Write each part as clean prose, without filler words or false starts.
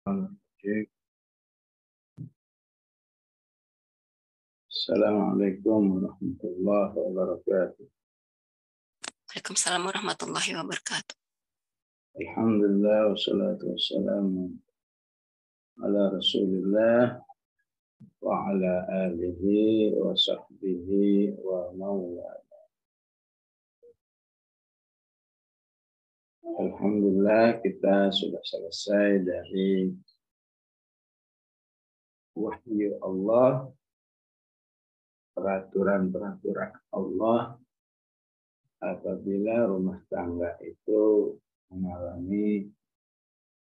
Assalamualaikum warahmatullahi wabarakatuh. Waalaikumsalam warahmatullahi wabarakatuh. Alhamdulillah wassalatu wassalamu ala Rasulillah wa ala alihi wa sahbihi wa mawala. Alhamdulillah kita sudah selesai dari wahyu Allah, peraturan-peraturan Allah apabila rumah tangga itu mengalami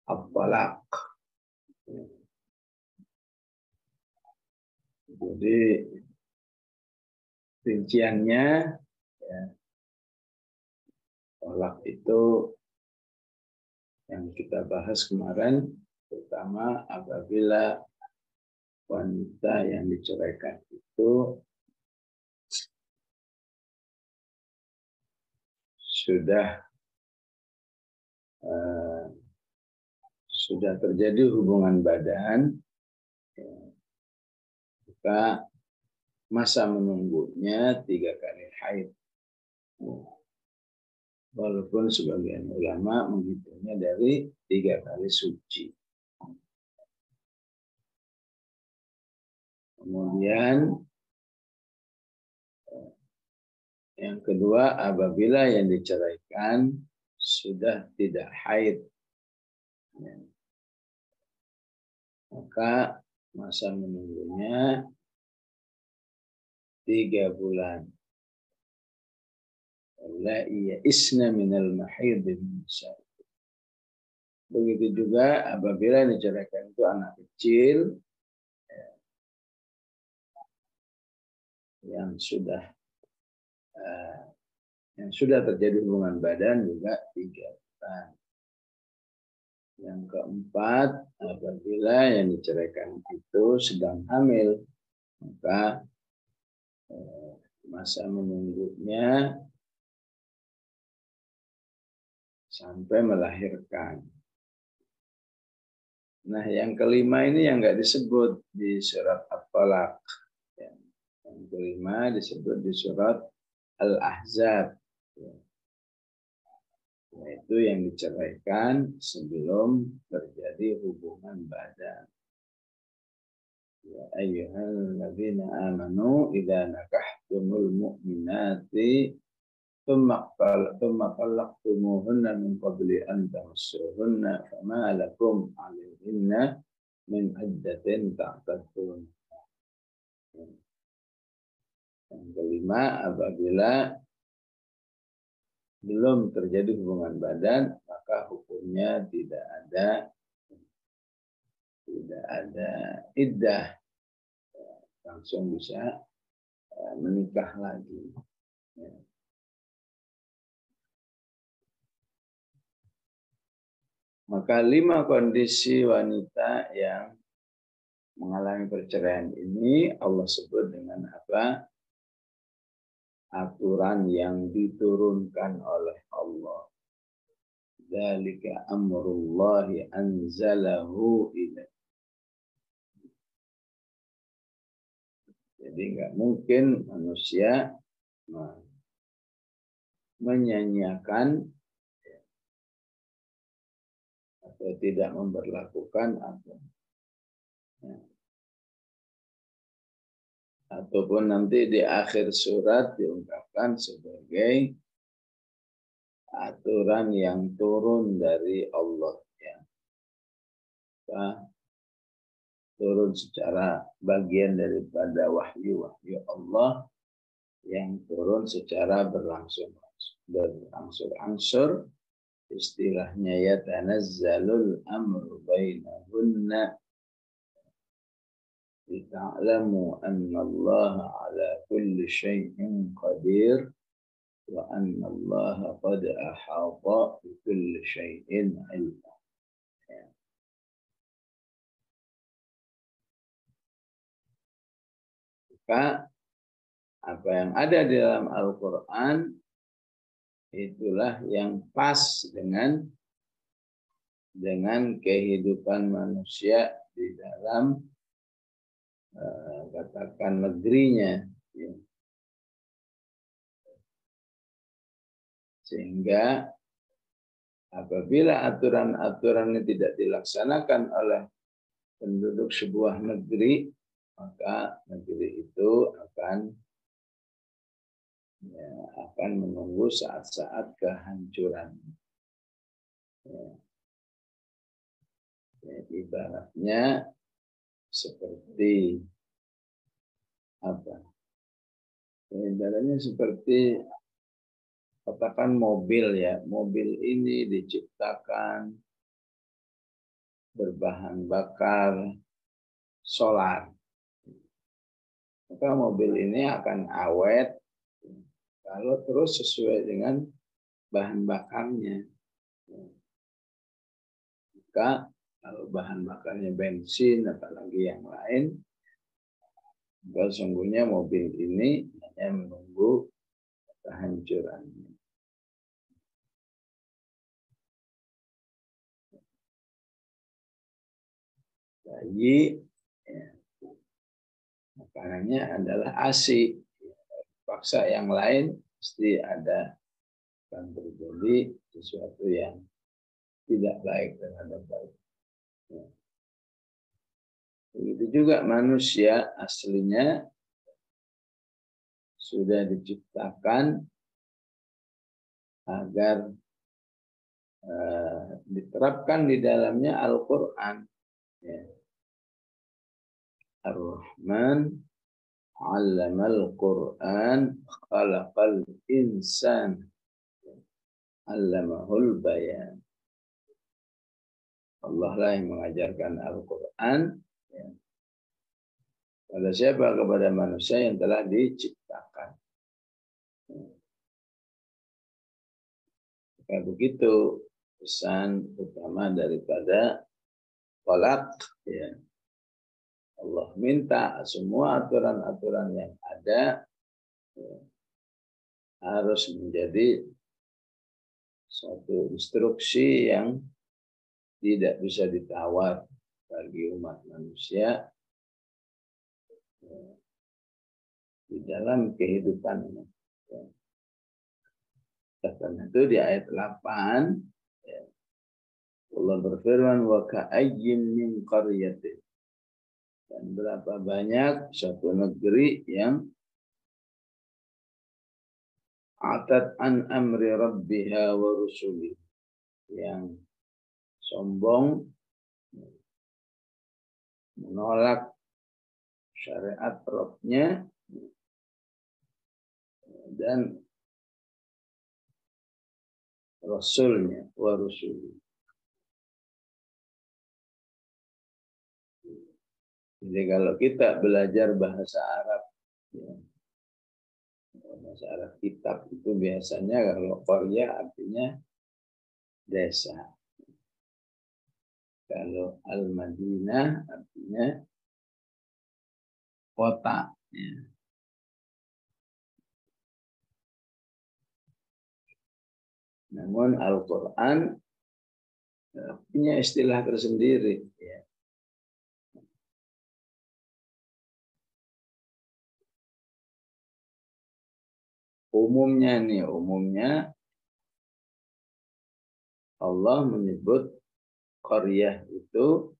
at-talaq. Jadi rinciannya ya, talak itu yang kita bahas kemarin, terutama apabila wanita yang diceraikan itu sudah terjadi hubungan badan, maka masa menunggunya 3 kali haid. Walaupun sebagian ulama menghitungnya dari 3 kali suci. Kemudian yang kedua, apabila yang diceraikan sudah tidak haid, maka masa menunggunya 3 bulan. La iya isna minal mahid. Begitu juga apabila diceraikan itu anak kecil yang sudah terjadi hubungan badan juga 3 bulan. Yang keempat, apabila yang diceraikan itu sedang hamil, maka masa menunggunya sampai melahirkan. Nah, yang kelima ini yang nggak disebut di surat At-Talaq. Yang kelima disebut di surat Al-Ahzab. Yaitu yang diceraikan sebelum terjadi hubungan badan. Ya ayyuhalladzina amanu idza nakahtumul mu'minati thumma talaqtumuhunna min qabli an tamassuhunna fama lakum 'alayhinna min iddatin ta'taddun. Yang kelima, apabila belum terjadi hubungan badan, maka hukumnya tidak ada iddah, langsung bisa menikah lagi. Maka 5 kondisi wanita yang mengalami perceraian ini Allah sebut dengan apa? Aturan yang diturunkan oleh Allah. Dzalika amrullahi anzalahu ilaik. Jadi nggak mungkin manusia menyanyiakan atau tidak memberlakukan ataupun nanti di akhir surat diungkapkan sebagai aturan yang turun dari Allah, ya. Turun secara bagian daripada wahyu Allah yang turun secara berangsur-angsur. Istilahnya ya tanazzalul amru bainahunna lita'lamu anna Allah ala kulli syai'in qadir wa anna Allah qad ahata bi kulli syai'in ilma. Maka apa yang ada di dalam Al-Quran itulah yang pas dengan dengan kehidupan manusia di dalam katakan negerinya, ya. Sehingga apabila aturan-aturan ini tidak dilaksanakan oleh penduduk sebuah negeri, maka negeri itu akan menunggu saat-saat kehancuran. Ibaratnya seperti apa? Ibaratnya seperti katakan mobil, ya. Mobil ini diciptakan berbahan bakar solar. Maka mobil ini akan awet kalau terus sesuai dengan bahan bakarnya. Maka kalau bahan bakarnya bensin, apalagi yang lain, maka sungguhnya mobil ini hanya menunggu kehancurannya. Jadi makanannya adalah ASI. Paksa yang lain pasti ada akan terjadi sesuatu yang tidak baik terhadap baik. Begitu juga manusia aslinya sudah diciptakan agar diterapkan di dalamnya Al-Quran. Ya. Ar-Rahman 'allamal Qur'an khalaqal insan 'allamahul bayan. Allah lah yang mengajarkan Al-Quran, ya, pada siapa? Kepada manusia yang telah diciptakan. Kayak begitu pesan utama daripada Qalaq, ya. Allah minta semua aturan-aturan yang ada, ya, harus menjadi suatu instruksi yang tidak bisa ditawar bagi umat manusia, ya, di dalam kehidupannya. Ya. Karena itu di ayat 8, ya, Allah berfirman, wa ka'ayyin min qaryatin, dan berapa banyak satu negeri yang atat an amri rabbiha wa rusuli, yang sombong menolak syariat Rabb-nya dan Rasulnya wa rusuli. Jadi kalau kita belajar bahasa Arab, ya, bahasa Arab kitab itu biasanya kalau Qaryah artinya desa. Kalau Al-Madinah artinya kota. Ya. Namun Al-Quran punya istilah tersendiri. Ya. Umumnya Allah menyebut qaryah itu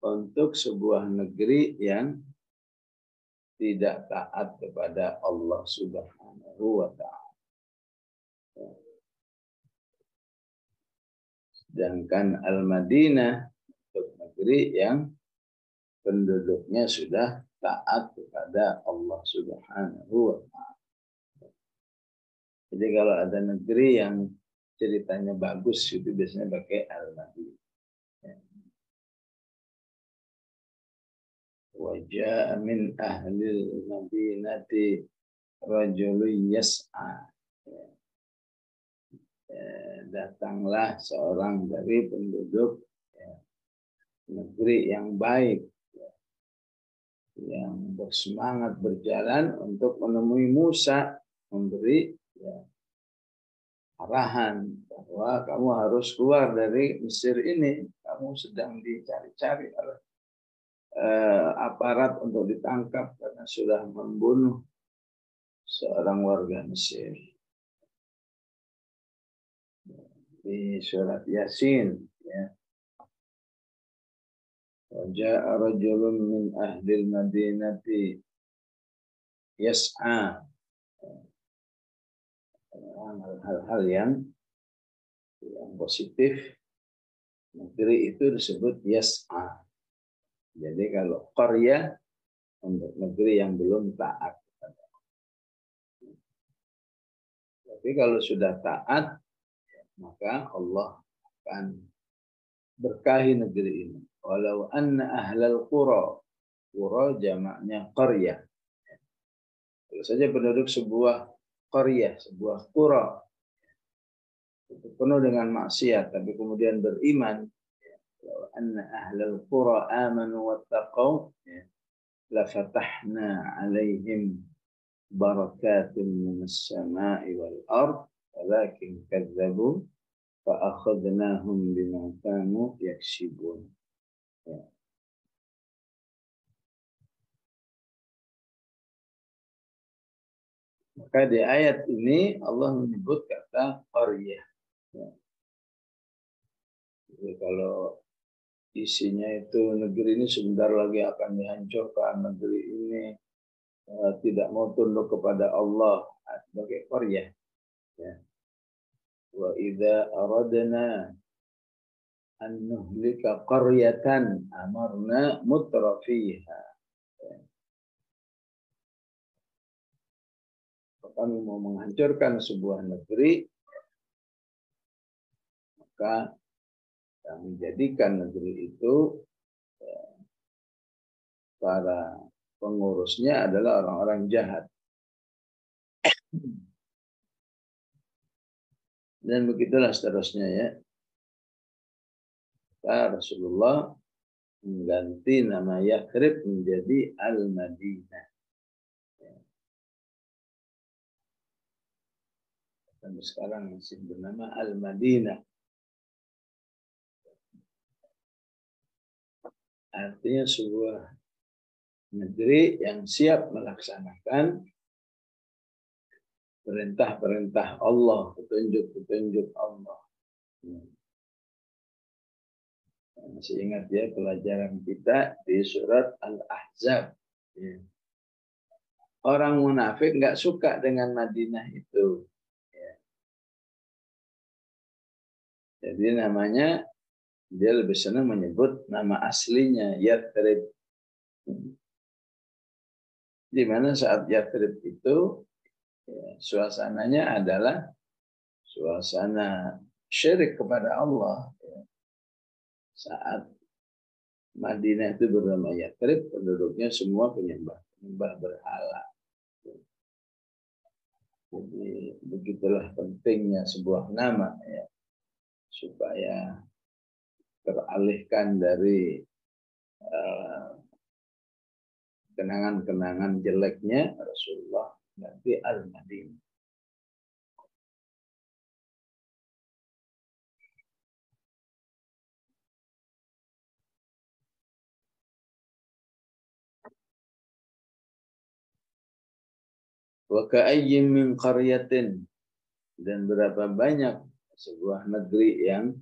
untuk sebuah negeri yang tidak taat kepada Allah Subhanahu wa ta'ala. Sedangkan Al-Madinah untuk negeri yang penduduknya sudah taat kepada Allah Subhanahu wa ta'ala. Jadi kalau ada negeri yang ceritanya bagus, itu biasanya pakai Al-Madinah. Wajah min ahlil madinati rajulun yas'a. Datanglah seorang dari penduduk, ya, negeri yang baik, ya, yang bersemangat berjalan untuk menemui Musa, memberi, ya, arahan bahwa kamu harus keluar dari Mesir ini. Kamu sedang dicari-cari oleh aparat untuk ditangkap karena sudah membunuh seorang warga Mesir. Di surat Yasin, ya. Waja'a rajulun min ahlil madinati yas'a. Hal-hal yang positif, negeri itu disebut yas'a. Jadi kalau qarya untuk negeri yang belum taat. Tapi kalau sudah taat, maka Allah akan berkahi negeri ini. Walau anna ahlal qura, qura jamaknya qarya. Kalau saja penduduk sebuah qaryah, sebuah qura itu penuh dengan maksiat, tapi kemudian beriman. Walau anna ahlal qura amanu wattaqau, la fatahna alaihim barakatun minas sama'i wal ard, walakin kadzabu fa'akhadnahum bima kanu yaksibun. Ya. Maka di ayat ini Allah menyebut kata qaryah. Ya. Jadi kalau isinya itu negeri ini sebentar lagi akan dihancurkan, negeri ini tidak mau tunduk kepada Allah, sebagai qaryah. Ya. Wa idza aradna an nuhlika qaryatan amarna mutrafiha. Kami mau menghancurkan sebuah negeri, maka kami jadikan negeri itu para pengurusnya adalah orang-orang jahat. Dan begitulah seterusnya, ya. Rasulullah mengganti nama Yathrib menjadi Al-Madinah. Sampai sekarang masih bernama Al-Madinah. Artinya sebuah negeri yang siap melaksanakan perintah-perintah Allah, petunjuk-petunjuk Allah. Masih ingat ya pelajaran kita di surat Al-Ahzab. Ya. Orang munafik nggak suka dengan Madinah itu. Ya. Jadi namanya, dia lebih senang menyebut nama aslinya Yathrib. Di mana saat Yathrib itu, ya, suasananya adalah suasana syirik kepada Allah. Ya. Saat Madinah itu bernama Yathrib, penduduknya semua penyembah berhala. Jadi begitulah pentingnya sebuah nama, ya, supaya teralihkan dari kenangan-kenangan jeleknya Rasulullah ganti Al-Madinah. Wa ka'ayyin min qaryatin, dan berapa banyak sebuah negeri yang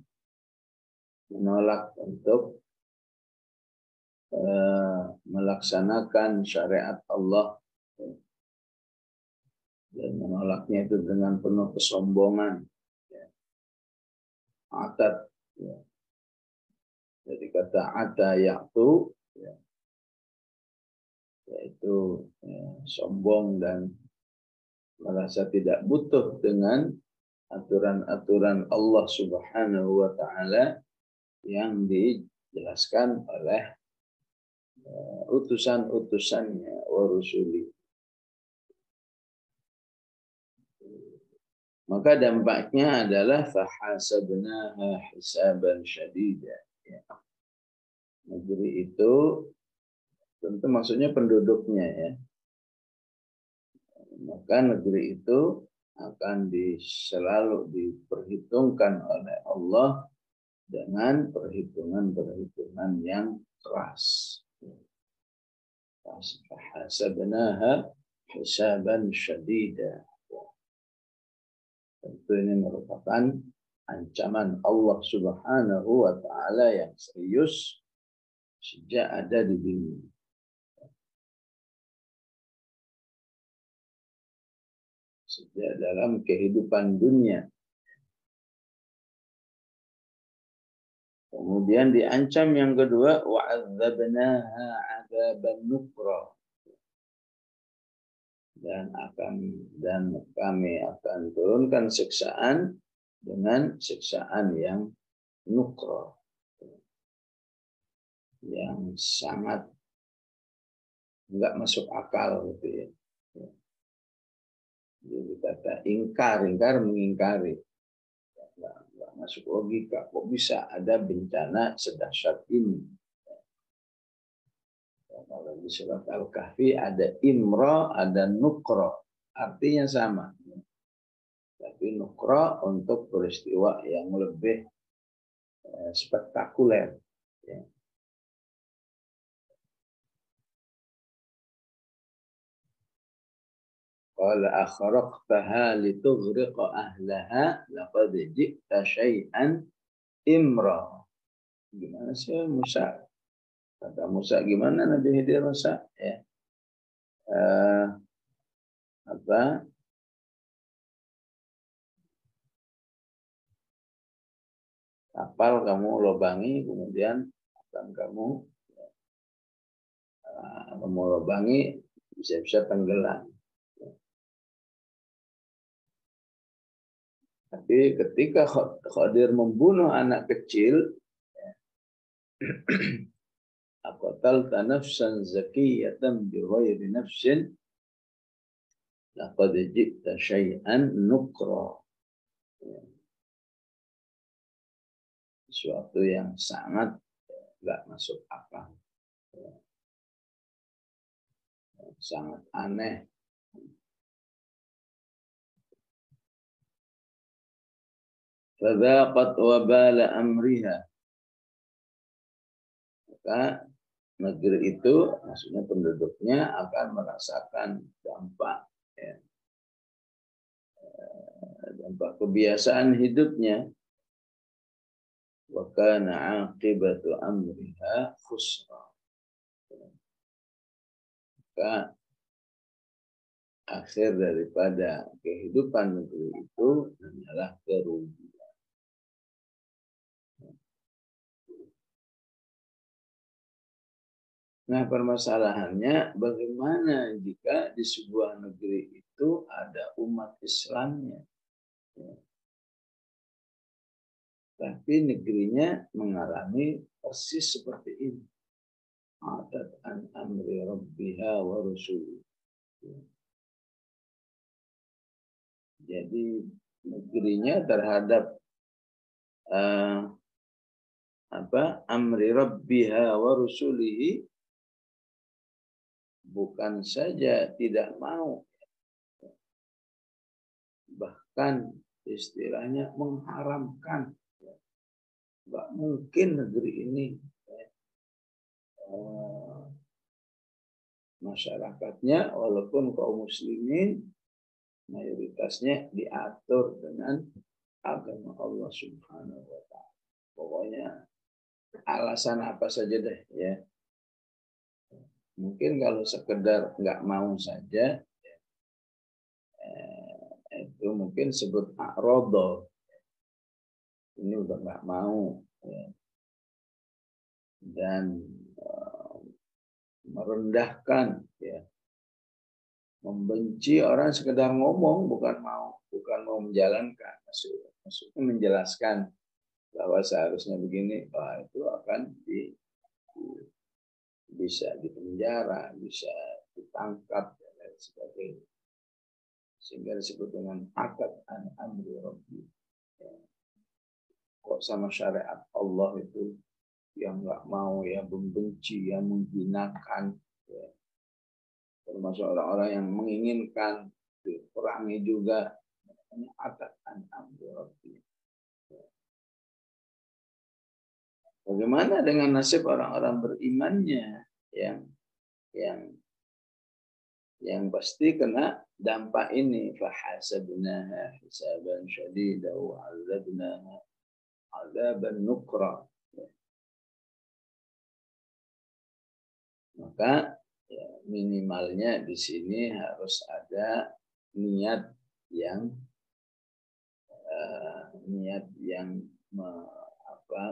menolak untuk melaksanakan syariat Allah, dan menolaknya itu dengan penuh kesombongan. Atat, ya. Jadi kata ata yaitu, ya, yaitu sombong dan merasa tidak butuh dengan aturan-aturan Allah Subhanahu wa Ta'ala yang dijelaskan oleh utusan-utusannya wa rusuli. Maka dampaknya adalah fahasabnaha hisaban syadida. Ya. Negeri itu tentu maksudnya penduduknya, ya. Maka negeri itu akan selalu diperhitungkan oleh Allah dengan perhitungan-perhitungan yang keras. Hasabnaha hisaban syadida. Tentu ini merupakan ancaman Allah Subhanahu wa Ta'ala yang serius sejak ada di dunia. Sejak dalam kehidupan dunia. Kemudian diancam yang kedua, wa'adzabnaha 'adzaban nukra. Dan kami akan turunkan siksaan dengan siksaan yang nukra, yang sangat enggak masuk akal gitu ya. Jadi kata ingkar mengingkari, enggak masuk logika. Kok bisa ada bencana sedahsyat ini? Kalau di surat Al-Kahfi ada imra, ada nukra, artinya sama. Tapi nukra untuk peristiwa yang lebih spektakuler. Ya. Qala akhraqtaha litughriqa ahlaha laqad ji'ta syai'an imra. Gimana sih Musa? Kata Musa, gimana Nabi Khidir Musa? Ya. Kapal kamu lobangi, kemudian akan kamu lobangi, bisa-bisa tenggelam. Tapi ketika Khidir membunuh anak kecil, aqatalta nafsan zakiyatan bighairi nafsin laqad ji'ta syai'an nukra. Sesuatu yang sangat enggak masuk akal. Sangat aneh. Fadzaqat wabala amriha. Maka negeri itu, maksudnya penduduknya akan merasakan dampak kebiasaan hidupnya. Wa kana 'aqibatu amriha khusra. Maka akhir daripada kehidupan negeri itu adalah kerugian. Nah, permasalahannya bagaimana jika di sebuah negeri itu ada umat Islamnya, tapi negerinya mengalami persis seperti ini. Atat an amri rabbiha wa rusuli. Jadi negerinya terhadap amri rabbiha wa rusulihi bukan saja tidak mau, bahkan istilahnya mengharamkan. Nggak mungkin negeri ini masyarakatnya, walaupun kaum muslimin mayoritasnya diatur dengan agama Allah Subhanahu wa Ta'ala. Pokoknya alasan apa saja deh ya. Mungkin kalau sekedar nggak mau saja, itu mungkin sebut a'rodo. Ini udah nggak mau. Ya. Dan merendahkan, ya. Membenci orang sekedar ngomong, bukan mau menjalankan. Maksudnya menjelaskan bahwa seharusnya begini, itu akan bisa dipenjara, bisa ditangkap dan lain sebagainya. Sehingga disebut dengan akad an amri rabbi. Kok sama syariat Allah itu yang nggak mau, yang membenci, yang menghinakan, ya. Termasuk orang-orang yang menginginkan diperangi juga, Hanya atat an amri rabbi. Bagaimana dengan nasib orang-orang berimannya yang pasti kena dampak ini? Fahasabnaha hisaban syadida wa 'adzabnaha 'adzaban nukra. Maka ya, minimalnya di sini harus ada niat yang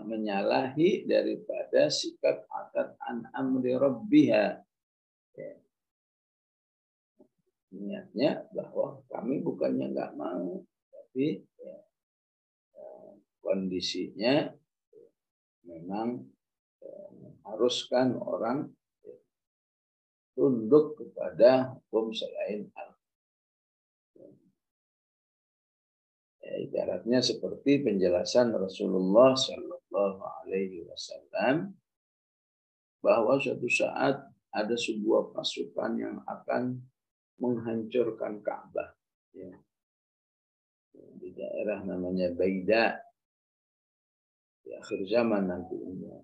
menyalahi daripada sikap atat an amri rabbiha. Ya. Niatnya bahwa kami bukannya nggak mau, tapi ya, kondisinya memang mengharuskan orang tunduk kepada hukum selain Allah. Ibaratnya seperti penjelasan Rasulullah Shallallahu Alaihi Wasallam bahwa suatu saat ada sebuah pasukan yang akan menghancurkan Ka'bah, ya. Di daerah namanya Baida di akhir zaman nantinya.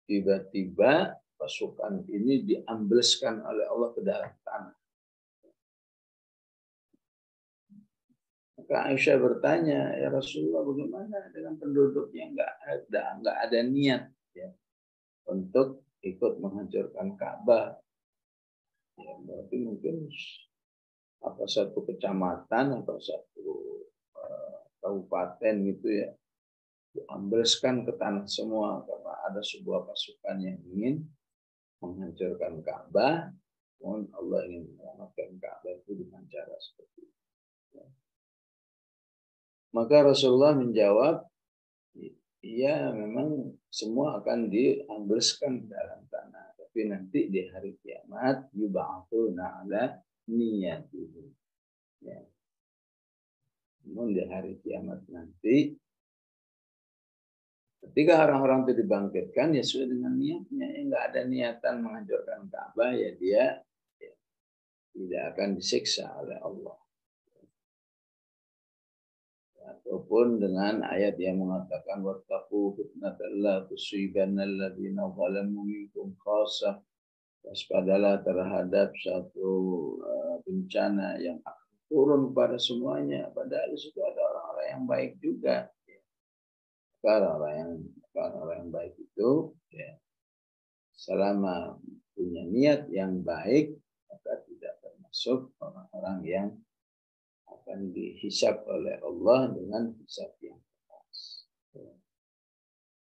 Tiba-tiba pasukan ini diambleskan oleh Allah ke dalam tanah. Maka Aisyah bertanya, ya Rasulullah, bagaimana dengan penduduk yang nggak ada niat ya untuk ikut menghancurkan Ka'bah? Ya, berarti mungkin satu kecamatan atau satu kabupaten gitu ya diambleskan ke tanah semua karena ada sebuah pasukan yang ingin menghancurkan Ka'bah. Namun Allah ingin menyelamatkan Ka'bah itu dengan cara seperti itu. Maka Rasulullah menjawab, iya memang semua akan diambleskan dalam tanah. Tapi nanti di hari kiamat, yub'atsuna ala niyatihi. Ya. Namun di hari kiamat nanti, ketika orang-orang itu dibangkitkan, ya sesuai dengan niatnya. Ya, nggak ada niatan menghancurkan Ka'bah, ya dia ya, tidak akan disiksa oleh Allah. Ataupun dengan ayat yang mengatakan wattaqu fitnatan la tusibanna alladziina zalamu minkum khassah. Waspadalah terhadap satu bencana yang akan turun pada semuanya. Padahal itu ada orang-orang yang baik juga. Orang-orang yang baik itu ya, selama punya niat yang baik maka tidak termasuk orang-orang yang akan dihisab oleh Allah dengan hisab yang keras.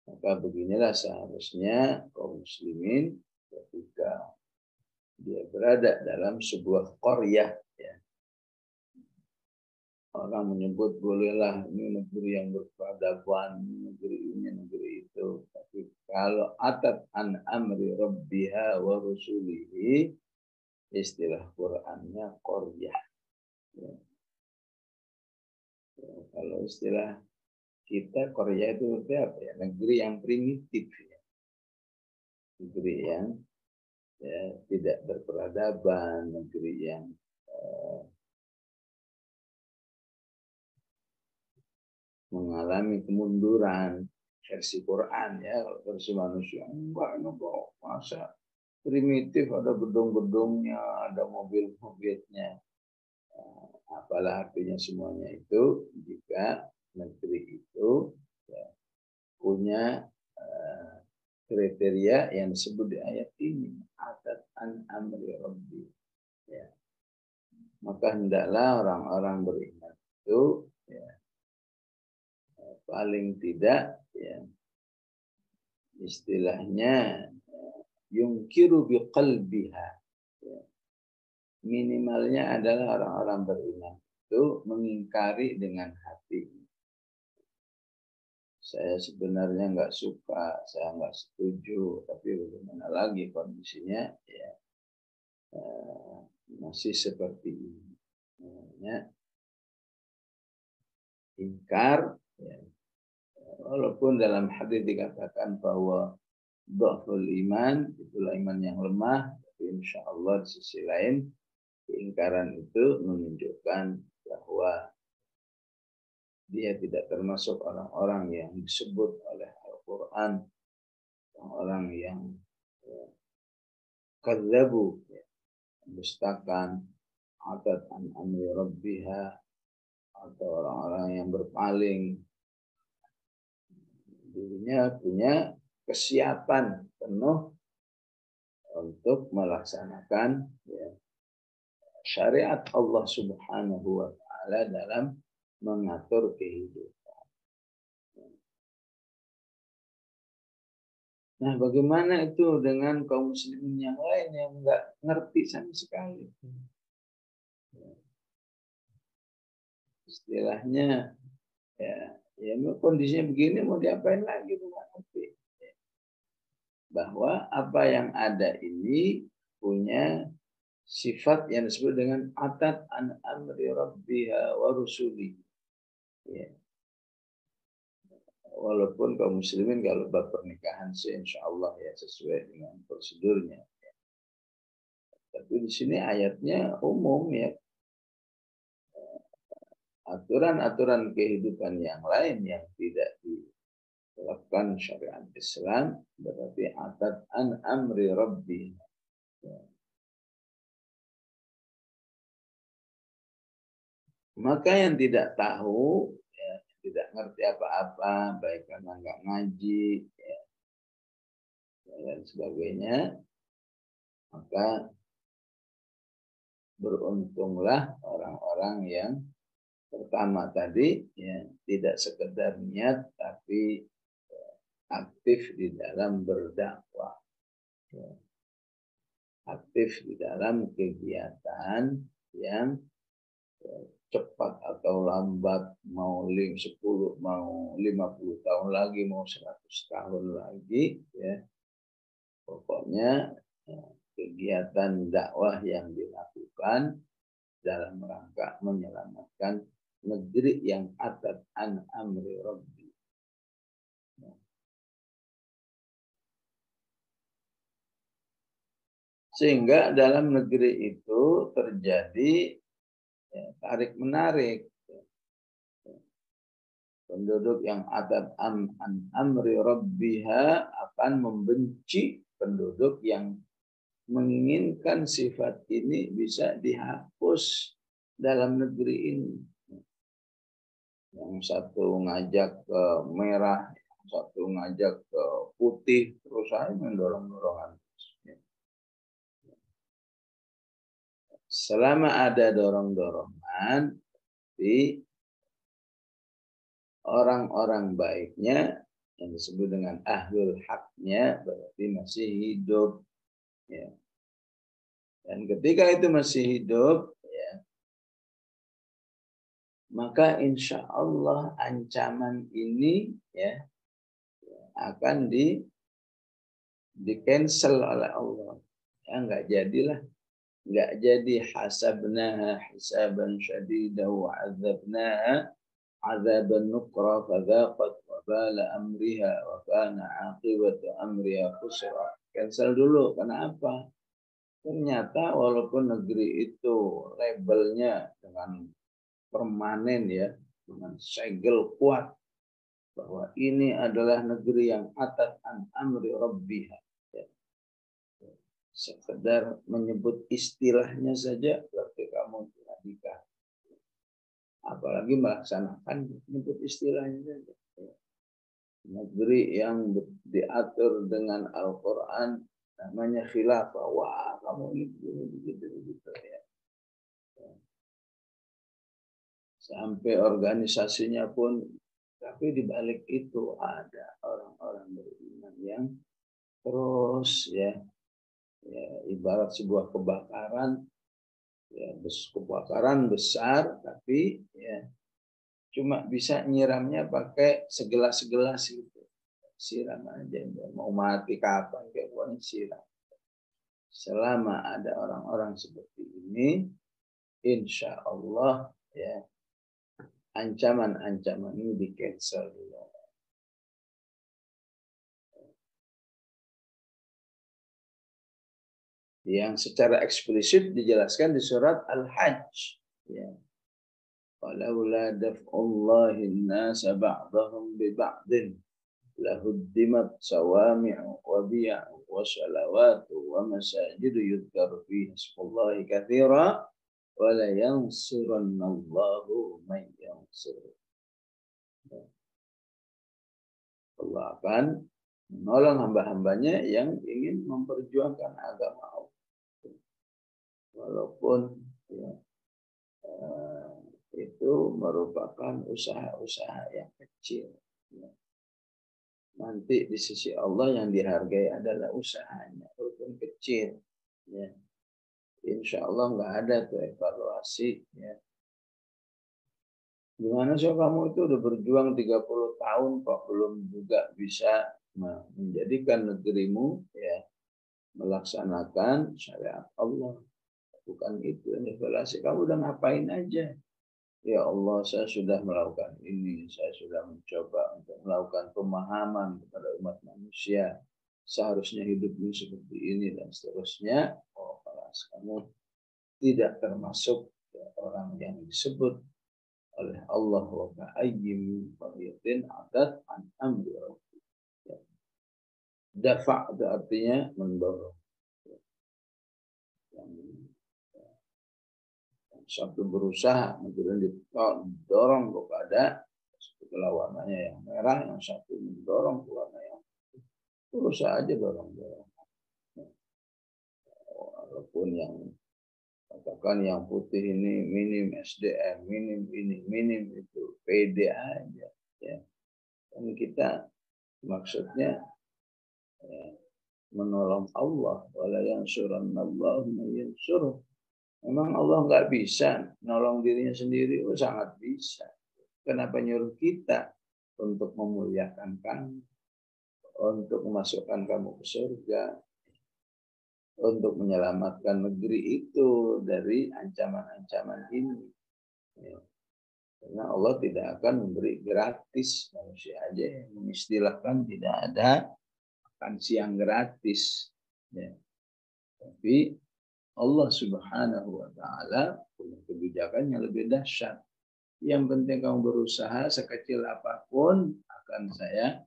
Maka beginilah seharusnya kaum muslimin ketika dia berada dalam sebuah qaryah. Ya. Orang menyebut bolehlah ini negeri yang berperadaban, negeri ini, negeri itu. Tapi kalau atat an amri rabbiha wa rusulihi, istilah Qur'annya qaryah. Ya. Kalau istilah kita Korea itu apa ya? Negeri yang primitif, ya. Negeri yang ya, tidak berperadaban, negeri yang mengalami kemunduran versi Quran ya. Versi manusia enggak masa primitif, ada gedung-gedungnya, ada mobil-mobilnya. Apalah artinya semuanya itu jika negeri itu ya, punya kriteria yang disebut di ayat ini, atat an amri rabbi. Ya. Maka hendaklah orang-orang beriman itu ya, paling tidak ya, istilahnya yungkiru biqalbiha. Ya. Minimalnya adalah orang-orang beriman itu mengingkari dengan hati. Saya sebenarnya nggak suka, saya nggak setuju, tapi bagaimana lagi kondisinya ya masih seperti ini. Namanya ingkar. Ya. Walaupun dalam hadis dikatakan bahwa dhaful iman itulah iman yang lemah, tapi insya Allah di sisi lain Keingkaran itu menunjukkan bahwa dia tidak termasuk orang-orang yang disebut oleh Al-Quran, orang yang kadzabu, mendustakan atat an amri rabbiha, atau orang-orang yang berpaling. Dirinya punya kesiapan penuh untuk melaksanakan syariat Allah Subhanahu wa Ta'ala dalam mengatur kehidupan. Nah, bagaimana itu dengan kaum muslimin yang lain yang nggak ngerti sama sekali? Istilahnya, ya kondisinya begini mau diapain lagi, nggak ngerti. Bahwa apa yang ada ini punya sifat yang disebut dengan atat an amri rabbiha wa rusuli. Ya. Walaupun kaum muslimin kalau bab pernikahan sih insya Allah ya sesuai dengan prosedurnya. Tapi di sini ayatnya umum ya. Aturan-aturan kehidupan yang lain yang tidak diterapkan syariat Islam berarti atat an amri rabbi. Ya. Maka yang tidak tahu, ya, tidak ngerti apa-apa, baik karena nggak ngaji, ya, dan sebagainya, maka beruntunglah orang-orang yang pertama tadi ya, tidak sekedar niat tapi aktif di dalam berdakwah, ya. Aktif di dalam kegiatan yang cepat atau lambat, mau 10, mau 50 tahun lagi, mau 100 tahun lagi, ya. Pokoknya kegiatan dakwah yang dilakukan dalam rangka menyelamatkan negeri yang atat an amri rabbi. Sehingga dalam negeri itu terjadi tarik menarik. Penduduk yang atat an amri rabbiha akan membenci penduduk yang menginginkan sifat ini bisa dihapus dalam negeri ini. Yang satu ngajak ke merah, yang satu ngajak ke putih, terus saya mendorong-dorongan. Selama ada dorong-dorongan, di orang-orang baiknya yang disebut dengan ahlul haknya berarti masih hidup. Ya. Dan ketika itu masih hidup, ya, maka insya Allah ancaman ini ya akan di cancel oleh Allah. Ya, nggak jadilah, nggak jadi hasabnaha hisaban syadidah wa azabnaha azaban nukra fadzaqat wabala amriha wa kana aqibatu amriha khusra. Cancel dulu. Kenapa? Ternyata walaupun negeri itu labelnya dengan permanen ya, dengan segel kuat bahwa ini adalah negeri yang atat an amri rabbiha. Ya. Sekedar menyebut istilahnya saja berarti kamu radikal. Apalagi melaksanakan menyebut istilahnya saja. Ya. Negeri yang diatur dengan Al-Quran namanya khilafah. Wah, kamu ini begitu ya. Sampai organisasinya pun, tapi di balik itu ada orang-orang beriman yang terus ya ibarat sebuah kebakaran, ya kebakaran besar, tapi ya cuma bisa nyiramnya pakai segelas-gelas gitu. Siram aja, mau mati kapan kayak bukan siram. Selama ada orang-orang seperti ini, insya Allah ya ancaman-ancaman ini di cancel dulu. yang secara eksplisit dijelaskan di surat Al-Hajj. Ya. Walaula daf'ullahi an-nasa ba'dahum bi ba'din lahuddimat sawami'u wa bi'u wa salawatu wa masajidu yudhkaru fiha ismullahi katsira wa la yansurannallahu man yansur. Allah akan menolong hamba-hambanya yang ingin memperjuangkan agama Allah. Walaupun ya, itu merupakan usaha-usaha yang kecil. Ya. Nanti di sisi Allah yang dihargai adalah usahanya, walaupun kecil. Ya. Insya Allah nggak ada tuh evaluasi. Ya. Gimana sih kamu itu udah berjuang 30 tahun kok belum juga bisa menjadikan negerimu ya melaksanakan syariat Allah. Bukan itu yang evaluasi. Kamu udah ngapain aja? Ya Allah, saya sudah melakukan ini. Saya sudah mencoba untuk melakukan pemahaman kepada umat manusia. Seharusnya hidup ini seperti ini dan seterusnya. Oh, kelas kamu tidak termasuk ya, orang yang disebut oleh Allah wa ka'ayyim qaryatin adat an amri rabbi. Dafa' itu artinya mendorong. Satu berusaha mendorong kepada setelah warnanya yang merah, yang satu mendorong ke warna yang berusaha aja dorong. Walaupun yang katakan yang putih ini minim SDM, minim ini, minim itu, pede aja. Ya. Dan kita maksudnya ya, menolong Allah. Wala yansurannallahu man yansuruh. Memang Allah nggak bisa nolong dirinya sendiri, sangat bisa. Kenapa nyuruh kita untuk memuliakan kamu, untuk memasukkan kamu ke surga, untuk menyelamatkan negeri itu dari ancaman-ancaman ini. Ya. Karena Allah tidak akan memberi gratis, manusia aja yang mengistilahkan tidak ada makan siang gratis. Ya. Tapi Allah Subhanahu wa Ta'ala punya kebijakan yang lebih dahsyat. Yang penting kamu berusaha sekecil apapun akan saya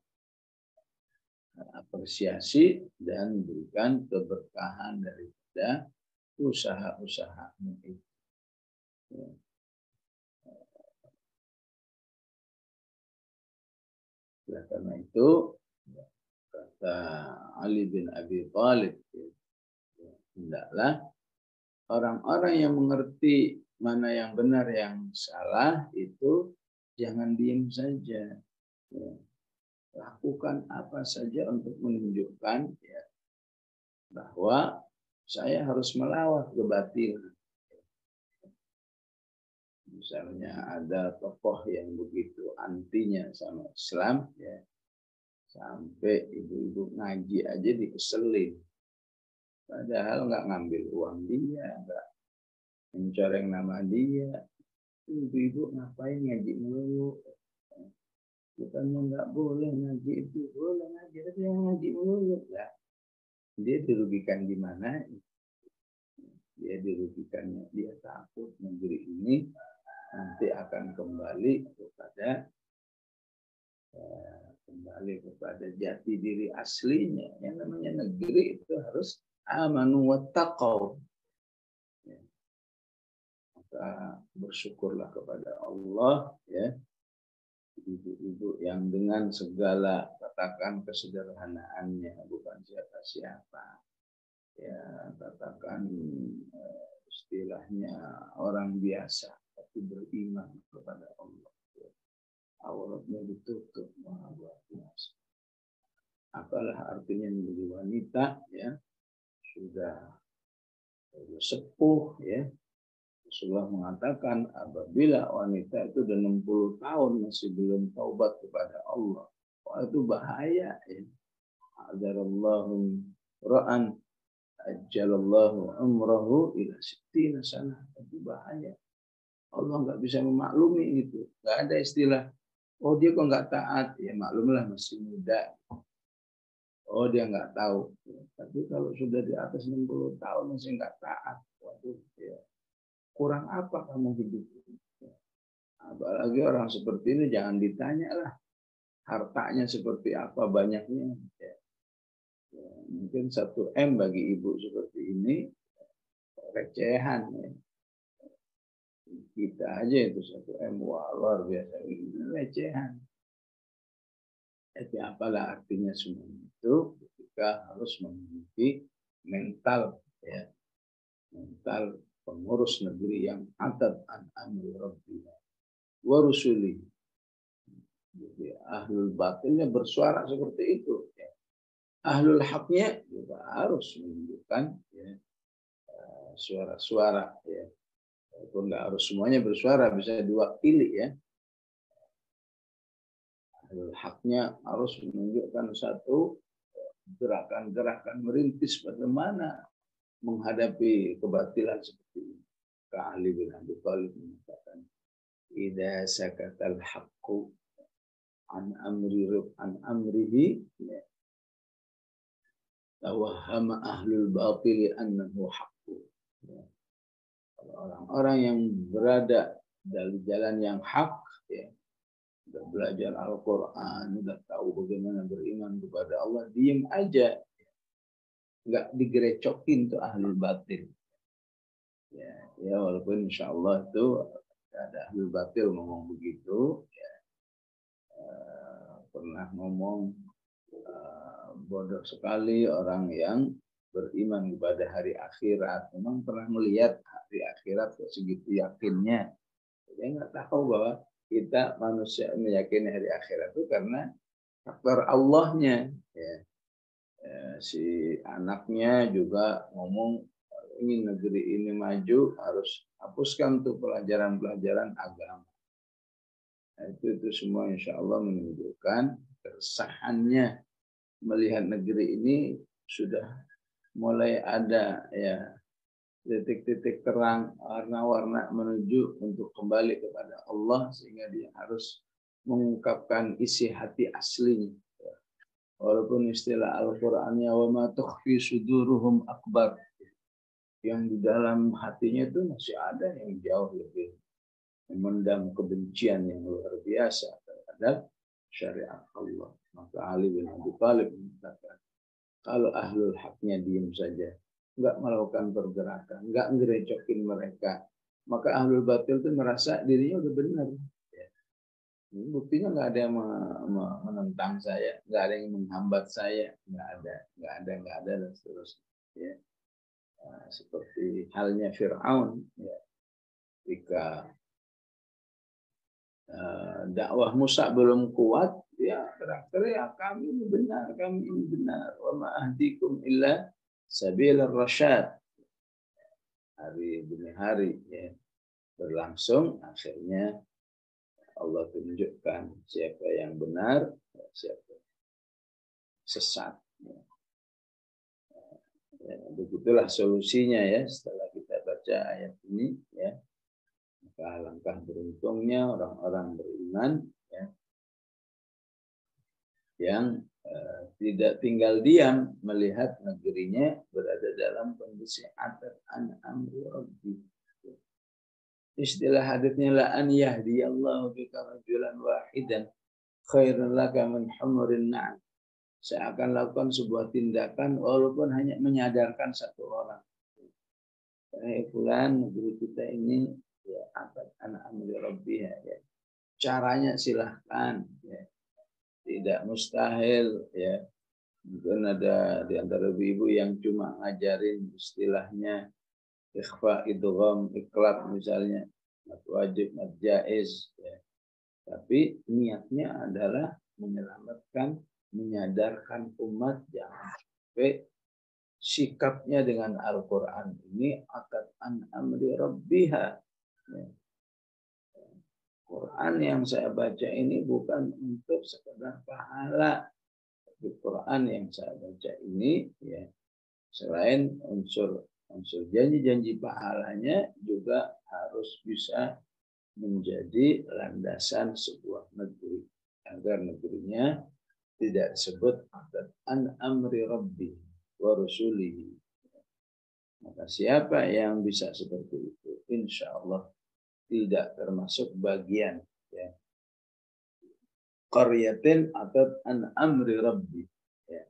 apresiasi dan berikan keberkahan daripada usaha-usahamu itu. Ya, karena itu kata Ali bin Abi Thalib, hendaklah orang-orang yang mengerti mana yang benar, yang salah itu jangan diam saja. Ya. Lakukan apa saja untuk menunjukkan ya, bahwa saya harus melawan kebatilan. Misalnya ada tokoh yang begitu antinya sama Islam, ya, sampai ibu-ibu ngaji aja dikeselin. Padahal nggak ngambil uang dia, nggak mencoreng nama dia. Ibu-ibu ngapain ngaji melulu? Bukannya nggak boleh ngaji itu, boleh ngaji, tapi yang ngaji melulu. Ya. Dia dirugikan gimana? Dia dirugikannya, dia takut negeri ini nanti akan kembali kepada jati diri aslinya. Yang namanya negeri itu harus amanu wattaqau. Ya. Maka bersyukurlah kepada Allah, ya, ibu-ibu yang dengan segala katakan kesederhanaannya, bukan siapa-siapa. Ya, katakan istilahnya orang biasa, tapi beriman kepada Allah. Auratnya ditutup, luar biasa. Apalah artinya menjadi wanita, ya, sudah sepuh, ya. Rasulullah mengatakan apabila wanita itu udah 60 tahun masih belum taubat kepada Allah, itu bahaya, ya. Adzarallahu ra'an ajjalallahu umrahu ila 60 sana. Itu bahaya. Allah nggak bisa memaklumi itu. Nggak ada istilah, oh dia kok nggak taat. Ya maklumlah masih muda. Oh dia nggak tahu. Tapi kalau sudah di atas 60 tahun masih nggak taat, waduh, ya. Kurang apa kamu hidup ini? Apalagi orang seperti ini jangan ditanya lah hartanya seperti apa banyaknya. Ya. Ya, mungkin 1 M bagi ibu seperti ini recehan. Ya. Kita aja itu 1 M, wah, luar biasa, ini recehan. Tapi apalah artinya semua itu ketika harus memiliki mental, ya, mental pengurus negeri yang atat an amri rabbina wa rusuli. Jadi ahlul batilnya bersuara seperti itu. Ya. Ahlul haknya juga harus menunjukkan, ya, suara-suara. Ya. Walaupun nggak harus semuanya bersuara, bisa diwakili, ya. Ahlul haknya harus menunjukkan satu gerakan-gerakan merintis bagaimana menghadapi kebatilan seperti ini. Ali bin Abi Thalib mengatakan, "Idza sakatal haqqu an amrihi tawahhama ahlul batil annahu haqqu." Kalau orang-orang yang berada dari jalan yang hak, ya, sudah belajar Al-Quran, sudah tahu bagaimana beriman kepada Allah, diam aja, nggak digerecokin tuh ahlul batil. Ya, walaupun insya Allah itu ada ahlul batil ngomong begitu, ya, pernah ngomong bodoh sekali orang yang beriman kepada hari akhirat. Memang pernah melihat hari akhirat kok segitu yakinnya. Dia nggak tahu bahwa kita manusia meyakini hari akhirat itu karena faktor Allahnya. Ya. Si anaknya juga ngomong, ingin negeri ini maju harus hapuskan tuh pelajaran-pelajaran agama. Nah, itu semua insya Allah menunjukkan keresahannya melihat negeri ini sudah mulai ada, ya, titik-titik terang, warna-warna menuju untuk kembali kepada Allah, sehingga dia harus mengungkapkan isi hati aslinya. Walaupun istilah Al-Qur'annya wa ma tukhfi suduruhum akbar, yang di dalam hatinya itu masih ada yang jauh lebih memendam kebencian yang luar biasa terhadap syariat Allah. Maka Ali bin Abi Thalib mengatakan, kalau ahlul haknya diam saja, nggak melakukan pergerakan, nggak ngerecokin mereka, maka ahlul batil itu merasa dirinya udah benar. Ya. Buktinya nggak ada yang menentang saya, nggak ada yang menghambat saya, nggak ada dan seterusnya. Ya. Nah, seperti halnya Fir'aun, ya, ketika dakwah Musa belum kuat, ya teriak-teriak, kami ini benar, kami ini benar. Wa ma ahdikum illa sabilar rasyad. Hari demi hari, ya, berlangsung, akhirnya Allah tunjukkan siapa yang benar, siapa sesat. Ya, begitulah solusinya, ya, setelah kita baca ayat ini, ya. Maka alangkah beruntungnya orang-orang beriman, ya, yang tidak tinggal diam melihat negerinya berada dalam kondisi atat an amri rabbi. Istilah haditsnya, la an yahdiyallahu bika rajulan wahidan khairun laka min humurin na'am. Saya akan lakukan sebuah tindakan walaupun hanya menyadarkan satu orang. Fulan, negeri kita ini, ya, atat an amri rabbiha, ya. Caranya silahkan, ya. Tidak mustahil, ya. Mungkin ada di antara ibu-ibu yang cuma ngajarin istilahnya ikhfa, idgham, iqlab misalnya, mad wajib, mad jaiz, ya. Tapi niatnya adalah menyelamatkan, menyadarkan umat jangan sampai sikapnya dengan Al-Quran ini akat an amri rabbiha. Ya. Quran yang saya baca ini bukan untuk sekedar pahala. Tapi Quran yang saya baca ini, ya, selain unsur janji-janji pahalanya, juga harus bisa menjadi landasan sebuah negeri agar negerinya tidak disebut adat an amri rabbi wa rasulihi. Maka siapa yang bisa seperti itu, insya Allah tidak termasuk bagian ya, qaryatin atau an amri rabbi ya.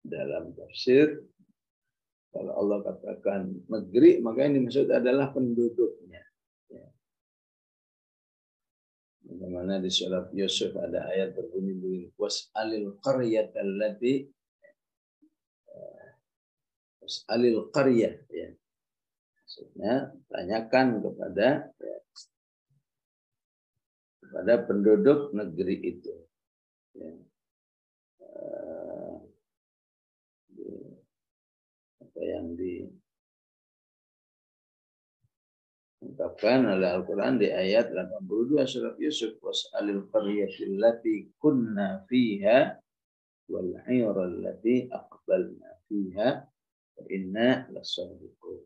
Dalam tafsir, kalau Allah katakan negeri, maka yang dimaksud adalah penduduknya ya. Bagaimana di surat Yusuf ada ayat berbunyi was'alil qaryatal lati was'alil qaryah ya. Maksudnya tanyakan kepada penduduk negeri itu ya. Apa yang diungkapkan oleh Al-Quran di ayat 82 surat Yusuf, was'alil qaryatil lati kunna fiha wal 'iral lati aqbalna fiha wa inna lasadiqun.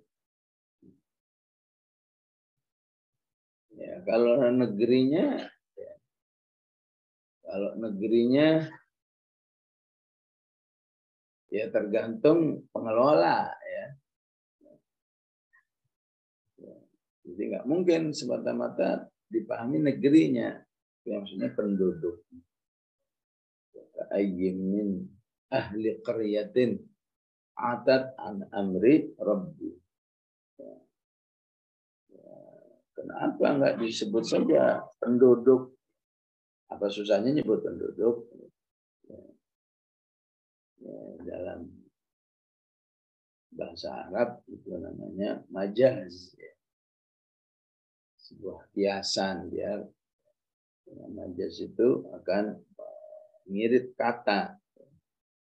Ya, kalau negerinya ya tergantung pengelola ya. Jadi nggak mungkin semata-mata dipahami negerinya, yang maksudnya penduduk. Ayyimin ahli qaryatin atat an amri rabbi. Kenapa nggak disebut saja penduduk? Apa susahnya nyebut penduduk? Dalam bahasa Arab itu namanya majaz. Sebuah kiasan ya. Majaz itu akan ngirit kata.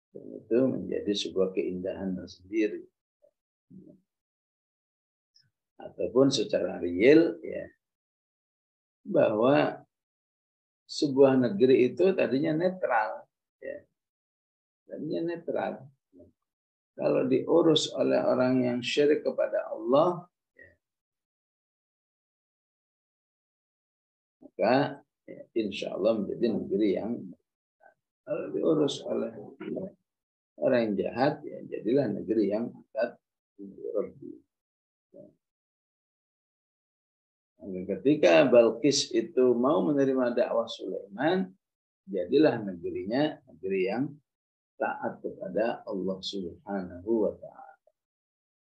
Dan itu menjadi sebuah keindahan tersendiri. Ataupun secara real ya, bahwa sebuah negeri itu tadinya netral ya. Tadinya netral. Kalau diurus oleh orang yang syirik kepada Allah ya, maka ya, insya Allah menjadi negeri yang, kalau diurus oleh orang yang jahat ya jadilah negeri yang akan Rabbi. Ketika Balqis itu mau menerima dakwah Sulaiman, jadilah negerinya negeri yang taat kepada Allah Subhanahu wa ta'ala.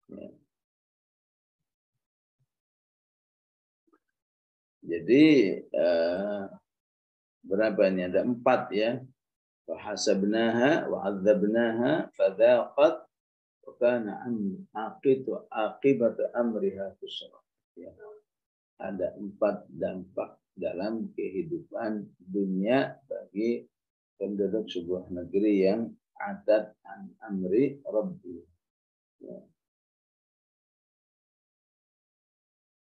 Ya. Jadi berapa ini? Ada 4 ya. Wahasabnaha wa'adzabnaha fadhaqat wa kana aqibatu amriha khusra. Ya. Ada 4 dampak dalam kehidupan dunia bagi penduduk sebuah negeri yang adat an amri rabbi. Ya.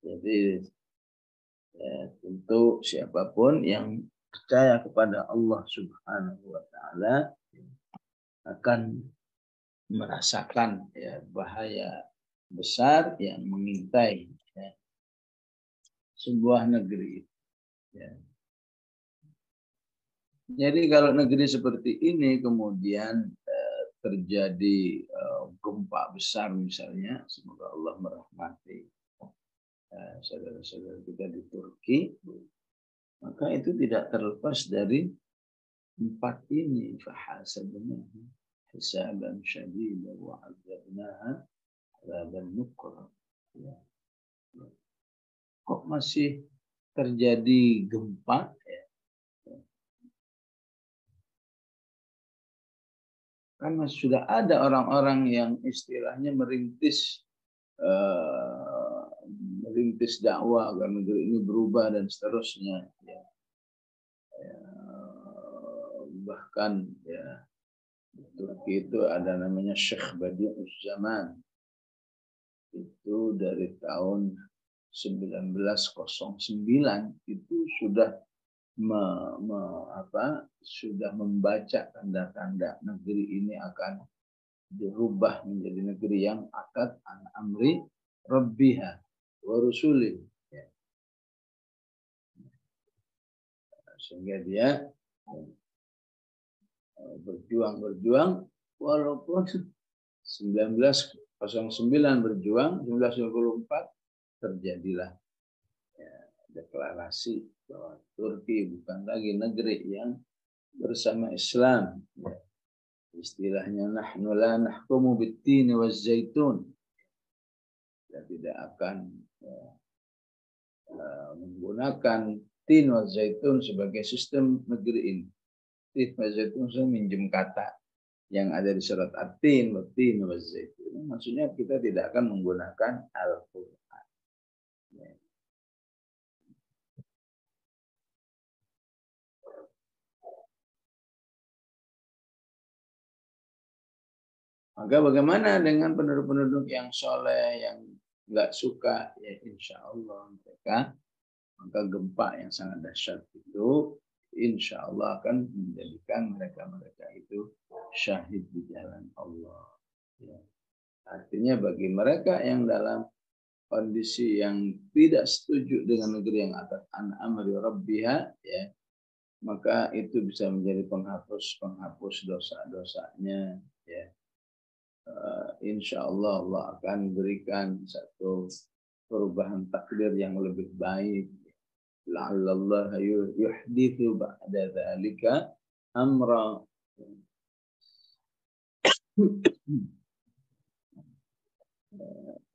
Jadi ya, tentu siapapun yang percaya kepada Allah Subhanahu wa ta'ala akan merasakan ya, bahaya besar yang mengintai ya, sebuah negeri. Ya. Jadi kalau negeri seperti ini kemudian terjadi gempa besar misalnya, semoga Allah merahmati saudara-saudara kita di Turki, maka itu tidak terlepas dari 4 ini. Fahasabnaha hisaban syadidan wa 'adzabnaha 'adzaban nukra. Ya. Kok masih terjadi gempa ya? Karena sudah ada orang-orang yang istilahnya merintis dakwah agar negeri ini berubah dan seterusnya. Ya. Bahkan ya Turki itu ada namanya Syekh Badi'uzzaman. Itu dari tahun 1909 itu sudah sudah membaca tanda-tanda negeri ini akan dirubah menjadi negeri yang akad an amri rabbiha wa rusulih. Ya. Sehingga dia berjuang walaupun 1909 berjuang, 1924 terjadilah deklarasi bahwa Turki bukan lagi negeri yang bersama Islam. Istilahnya nahnu la nahkumu bit-tin waz-zaitun. Kita tidak akan menggunakan tin waz-zaitun sebagai sistem negeri ini. Tin waz-zaitun saya minjem kata yang ada di surat At-Tin waz-zaitun. Maksudnya kita tidak akan menggunakan Al-Qur'an. Maka bagaimana dengan penduduk-penduduk yang soleh, yang nggak suka, ya insya Allah mereka, maka gempa yang sangat dahsyat itu, insya Allah akan menjadikan mereka itu syahid di jalan Allah. Ya. Artinya bagi mereka yang dalam kondisi yang tidak setuju dengan negeri yang atas an-amri rabbiha, ya, maka itu bisa menjadi penghapus dosa-dosanya, ya. Insya Allah Allah akan berikan satu perubahan takdir yang lebih baik. La'allallah yuhdithu ba'da dzalika amra.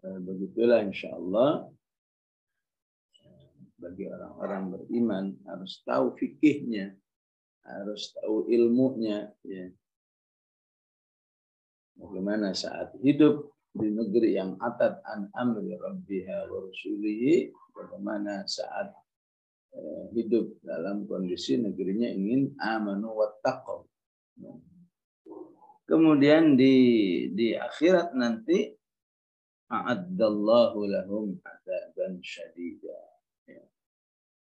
Begitulah insya Allah bagi orang-orang beriman harus tahu fikihnya, harus tahu ilmunya, ya. Bagaimana saat hidup di negeri yang atat an amri rabbiha wa rasulihi, bagaimana saat hidup dalam kondisi negerinya ingin amanu wattaqaw. Kemudian di akhirat nanti a'addallahu lahum adzaban syadida.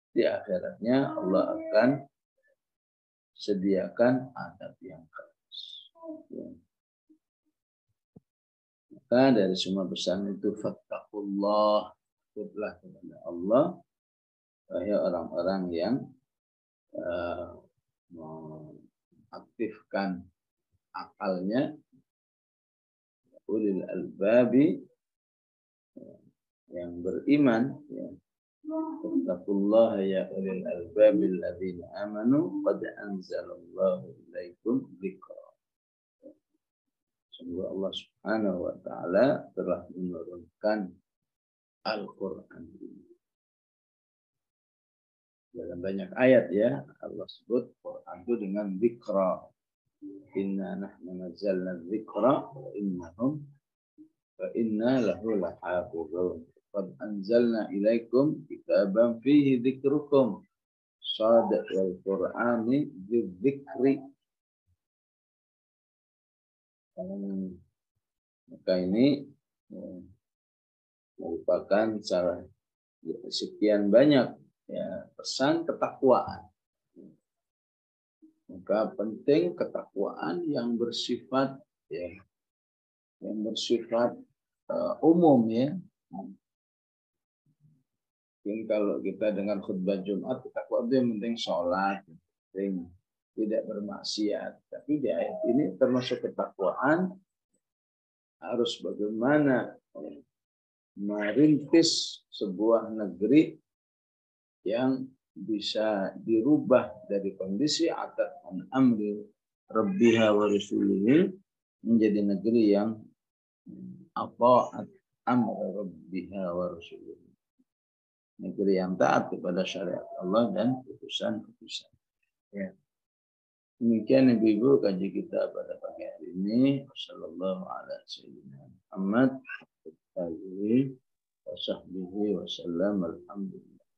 Di akhiratnya Allah akan sediakan azab yang keras. Maka dari semua pesan itu fattaqullah, takutlah kepada Allah, wahai orang-orang yang mengaktifkan akalnya, ulil albabi, yang beriman, ya. Fattaqullaha ya ulil albabi alladzina amanu qad anzalallahu ilaikum dzikra. Sungguh Allah Subhanahu wa taala telah menurunkan Al-Qur'an ini. Dalam banyak ayat, ya, Allah sebut Quran itu dengan dzikra. Inna nahnu nazzalna dzikra wa inna lahu lahafizun. Qad anzalna ilaikum kitaban fihi dzikrukum. Shad wal Qur'ani dzidzikri. Maka ini merupakan salah sekian banyak, ya, pesan ketakwaan. Maka penting ketakwaan yang bersifat, ya, yang bersifat umum, ya. Mungkin kalau kita dengan khutbah Jumat, takwa itu yang penting sholat, penting tidak bermaksiat. Tapi di ayat ini termasuk ketakwaan harus bagaimana merintis sebuah negeri yang bisa dirubah dari kondisi atat an amri rabbiha wa rasulihi menjadi negeri yang ata'at amri rabbiha wa rasulihi, negeri yang taat kepada syariat Allah dan putusan-putusan. Ya. Demikian ibu-ibu kaji kita pada pagi hari ini. Wassallallahu ala sayyidina Muhammad wa alihi wa sahbihi wa sallam. Alhamdulillah.